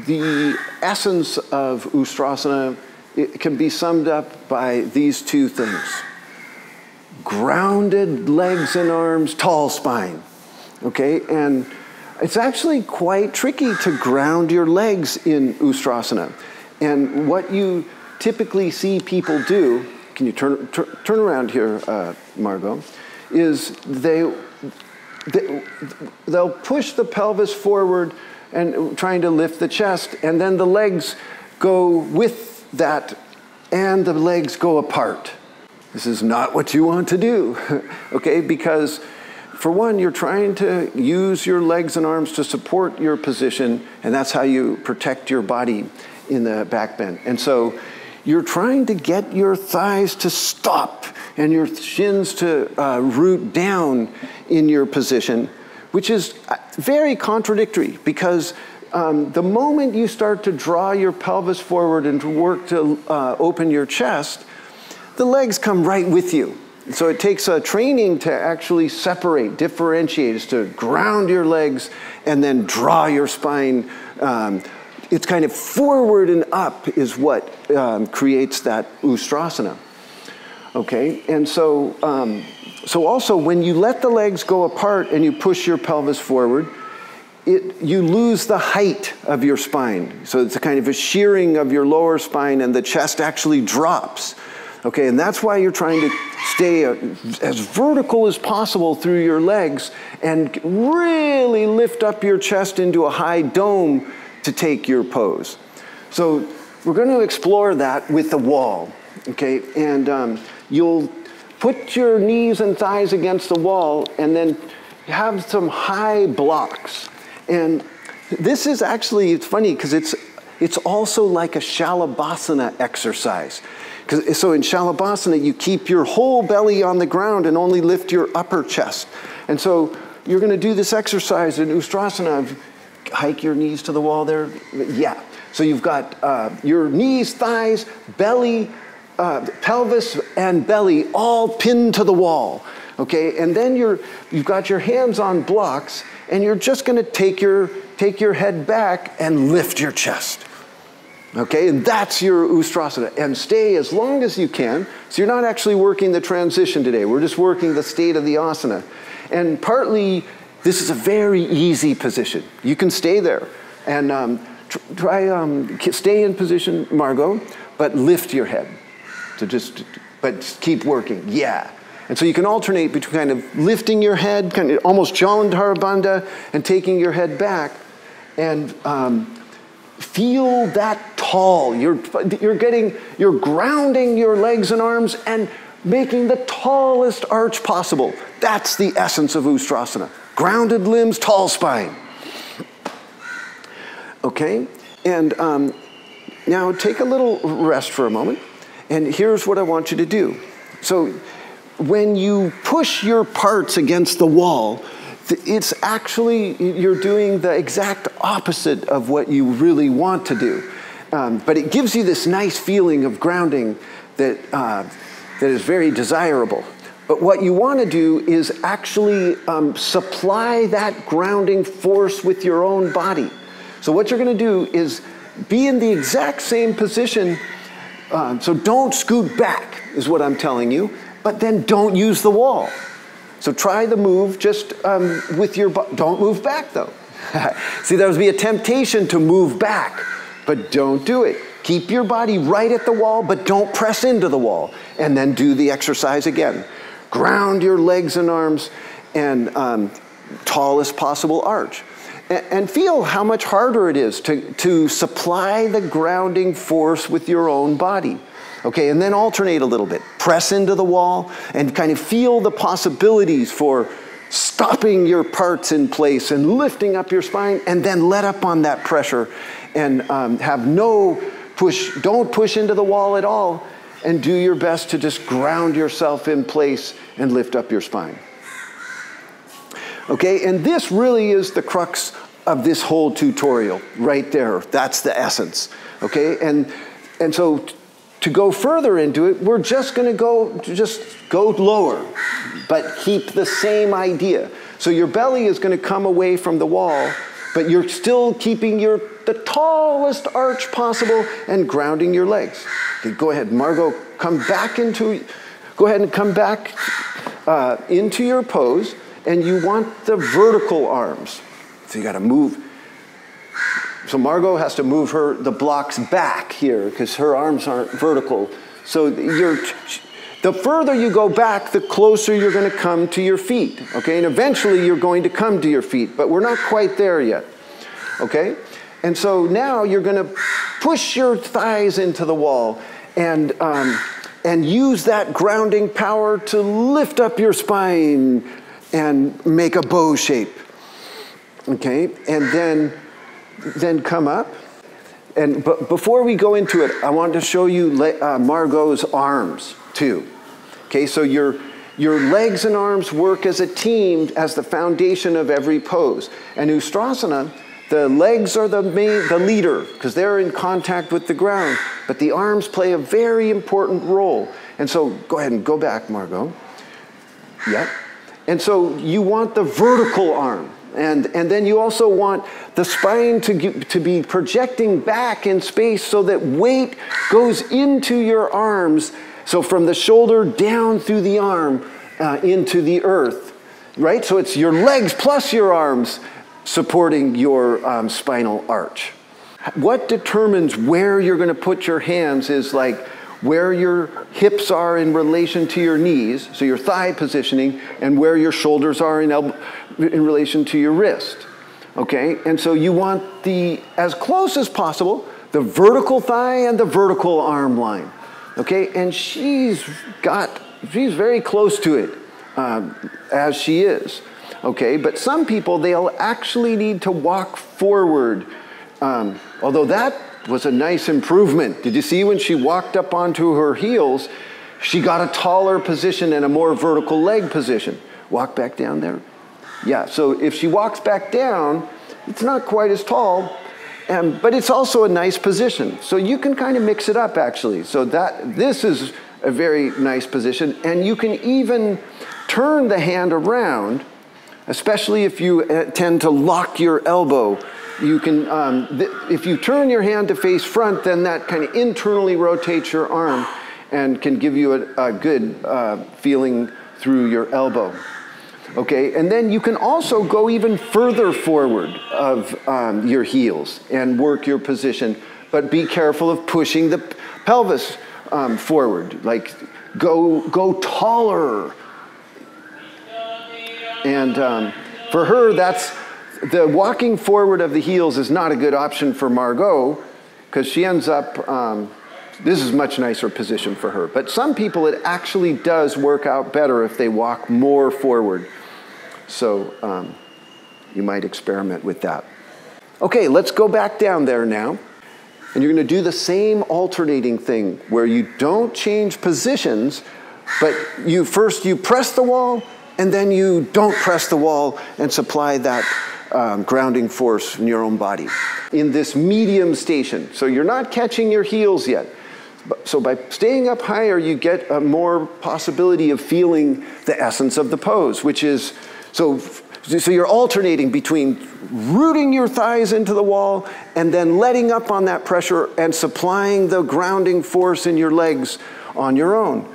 the essence of Ustrasana, it can be summed up by these two things. Grounded legs and arms, tall spine. Okay, and it's actually quite tricky to ground your legs in Ustrasana. And what you typically see people do, can you turn around here, Margot, is they'll push the pelvis forward and trying to lift the chest, and then the legs go with that, and the legs go apart. This is not what you want to do, okay? Because for one, you're trying to use your legs and arms to support your position, and that's how you protect your body in the back bend. And so you're trying to get your thighs to stop and your shins to root down in your position, which is very contradictory, because the moment you start to draw your pelvis forward and to work to open your chest, the legs come right with you. So it takes a training to actually separate, differentiate, is to ground your legs and then draw your spine. It's kind of forward and up is what creates that Ustrasana. Okay, and so also when you let the legs go apart and you push your pelvis forward, you lose the height of your spine. So it's a kind of a shearing of your lower spine, and the chest actually drops. Okay, and that's why you're trying to stay as vertical as possible through your legs and really lift up your chest into a high dome to take your pose. So we're going to explore that with the wall. Okay, and you'll put your knees and thighs against the wall and then have some high blocks. And this is actually, it's funny because it's also like a Shalabhasana exercise. So in Shalabhasana, you keep your whole belly on the ground and only lift your upper chest. And so you're going to do this exercise in Ustrasana. Hike your knees to the wall there. Yeah. So you've got your knees, thighs, belly, pelvis, and belly all pinned to the wall. Okay, and then you've got your hands on blocks, and you're just going to take your head back and lift your chest. Okay, and that's your Ustrasana. And stay as long as you can. So you're not actually working the transition today. We're just working the state of the asana. And partly, this is a very easy position. You can stay there. And stay in position, Margot, but lift your head. So but keep working. Yeah. And so you can alternate between kind of lifting your head, kind of almost Jalandhara Bandha, and taking your head back. And feel that tall. You're grounding your legs and arms and making the tallest arch possible. That's the essence of Ustrasana. Grounded limbs, tall spine. Okay, and now take a little rest for a moment. And here's what I want you to do. So when you push your parts against the wall, it's actually, you're doing the exact opposite of what you really want to do. But it gives you this nice feeling of grounding that is very desirable. But what you want to do is actually supply that grounding force with your own body. So what you're going to do is be in the exact same position. So don't scoot back, is what I'm telling you. But then don't use the wall. So try the move just with your butt. Don't move back, though. See, there would be a temptation to move back, but don't do it. Keep your body right at the wall, but don't press into the wall. And then do the exercise again. Ground your legs and arms and tallest possible arch. And feel how much harder it is to supply the grounding force with your own body. Okay, and then alternate a little bit. Press into the wall and kind of feel the possibilities for stopping your parts in place and lifting up your spine, and then let up on that pressure and have no push. Don't push into the wall at all, and do your best to just ground yourself in place and lift up your spine. Okay, and this really is the crux of this whole tutorial right there. That's the essence. Okay, and so to go further into it, we're just going to go lower, but keep the same idea. So your belly is going to come away from the wall, but you're still keeping the tallest arch possible and grounding your legs. Okay, go ahead, Margot, go ahead and come back into your pose, and you want the vertical arms. So you got to move. So Margot has to move the blocks back here because her arms aren't vertical. So the further you go back, the closer you're going to come to your feet. Okay, and eventually you're going to come to your feet, but we're not quite there yet. Okay, and so now you're going to push your thighs into the wall and use that grounding power to lift up your spine and make a bow shape. Okay, and then come up. But before we go into it, I want to show you Margot's arms too. Okay, so your legs and arms work as a team as the foundation of every pose. And Ustrasana, the legs are the leader because they're in contact with the ground, but the arms play a very important role. And so go ahead and go back, Margot. Yep. And so you want the vertical arm. And then you also want the spine to be projecting back in space so that weight goes into your arms. So from the shoulder down through the arm into the earth, right? So it's your legs plus your arms supporting your spinal arch. What determines where you're going to put your hands is like where your hips are in relation to your knees, so your thigh positioning, and where your shoulders are in relation to your wrist. Okay, and so you want as close as possible, the vertical thigh and the vertical arm line. Okay, and she's very close to it as she is. Okay, but some people, they'll actually need to walk forward, although that was a nice improvement. Did you see when she walked up onto her heels, she got a taller position and a more vertical leg position. Walk back down there. Yeah, so if she walks back down, it's not quite as tall, but it's also a nice position. So you can kind of mix it up, actually. So this is a very nice position, and you can even turn the hand around, especially if you tend to lock your elbow. You can, if you turn your hand to face front, then that kind of internally rotates your arm and can give you a good feeling through your elbow. Okay, and then you can also go even further forward of your heels and work your position, but be careful of pushing the pelvis forward. Like go taller. And for her, the walking forward of the heels is not a good option for Margot because she ends up, this is a much nicer position for her. But some people, it actually does work out better if they walk more forward. So you might experiment with that. Okay, let's go back down there now. And you're going to do the same alternating thing where you don't change positions, but you press the wall, and then you don't press the wall and supply that grounding force in your own body in this medium station. So you're not catching your heels yet. So by staying up higher, you get a more possibility of feeling the essence of the pose, which is, so you're alternating between rooting your thighs into the wall and then letting up on that pressure and supplying the grounding force in your legs on your own.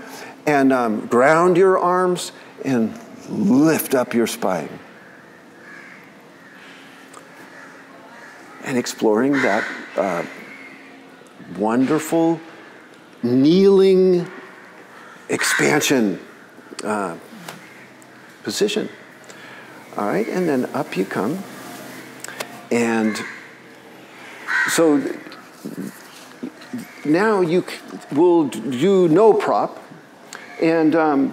And ground your arms and lift up your spine. And exploring that wonderful kneeling expansion position. All right, and then up you come. And so now you will do no prop. And a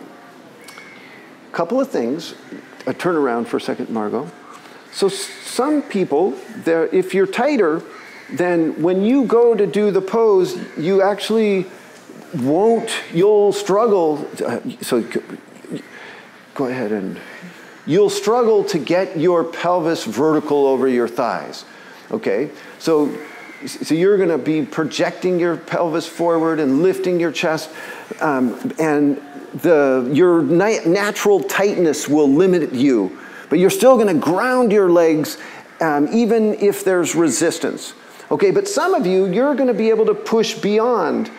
couple of things. Turn around for a second, Margot. So some people, if you're tighter, then when you go to do the pose, you actually you'll struggle. So go ahead and you'll struggle to get your pelvis vertical over your thighs. Okay? So you're going to be projecting your pelvis forward and lifting your chest, and your natural tightness will limit you. But you're still going to ground your legs even if there's resistance. Okay, but some of you, you're going to be able to push beyond.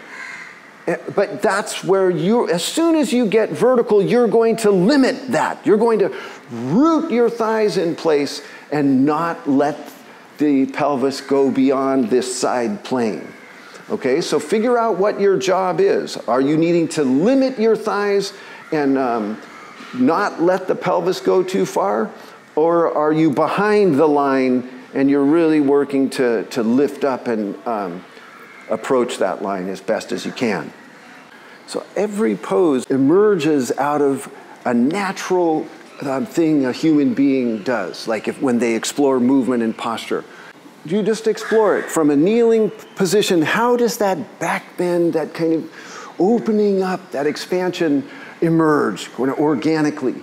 But that's where as soon as you get vertical, you're going to limit that. You're going to root your thighs in place and not let the pelvis go beyond this side plane. Okay, so figure out what your job is. Are you needing to limit your thighs and not let the pelvis go too far? Or are you behind the line and you're really working to lift up and approach that line as best as you can? So every pose emerges out of a natural thing a human being does, like when they explore movement and posture. You just explore it. From a kneeling position, how does that back bend, that kind of opening up, that expansion emerge organically?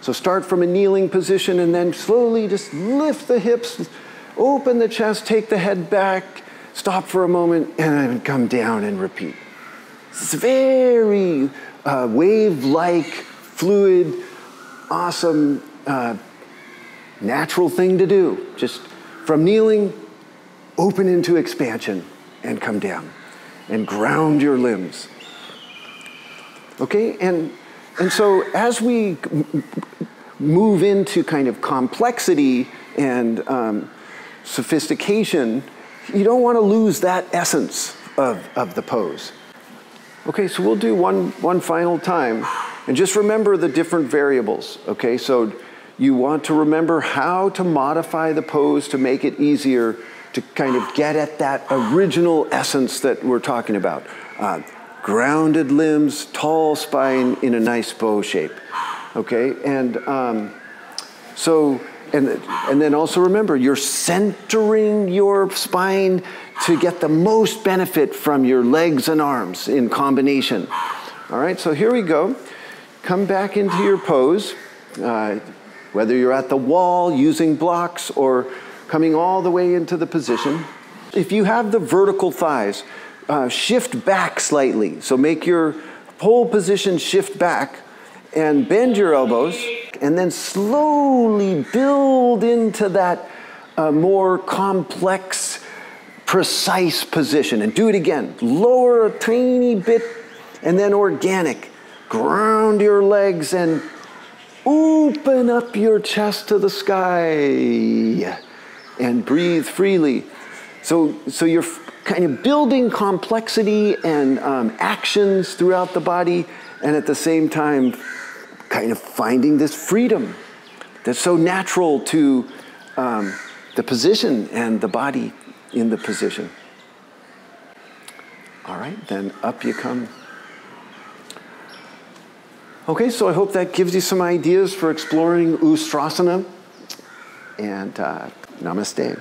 So start from a kneeling position and then slowly just lift the hips, open the chest, take the head back, stop for a moment, and then come down and repeat. It's very wave-like, fluid, awesome, natural thing to do. Just from kneeling, open into expansion and come down and ground your limbs. Okay, and so as we move into kind of complexity and sophistication, you don't want to lose that essence of the pose. Okay, so we'll do one final time. And just remember the different variables, okay? So you want to remember how to modify the pose to make it easier to kind of get at that original essence that we're talking about. Grounded limbs, tall spine in a nice bow shape, okay? And and then also remember, you're centering your spine to get the most benefit from your legs and arms in combination. All right, so here we go. Come back into your pose, whether you're at the wall using blocks or coming all the way into the position. If you have the vertical thighs, shift back slightly. So make your whole position shift back and bend your elbows and then slowly build into that more complex, precise position. And do it again. Lower a tiny bit and then organic. Ground your legs and open up your chest to the sky and breathe freely. So you're kind of building complexity and actions throughout the body, and at the same time kind of finding this freedom that's so natural to the position and the body in the position. All right, then up you come. Okay, so I hope that gives you some ideas for exploring Ustrasana, and namaste.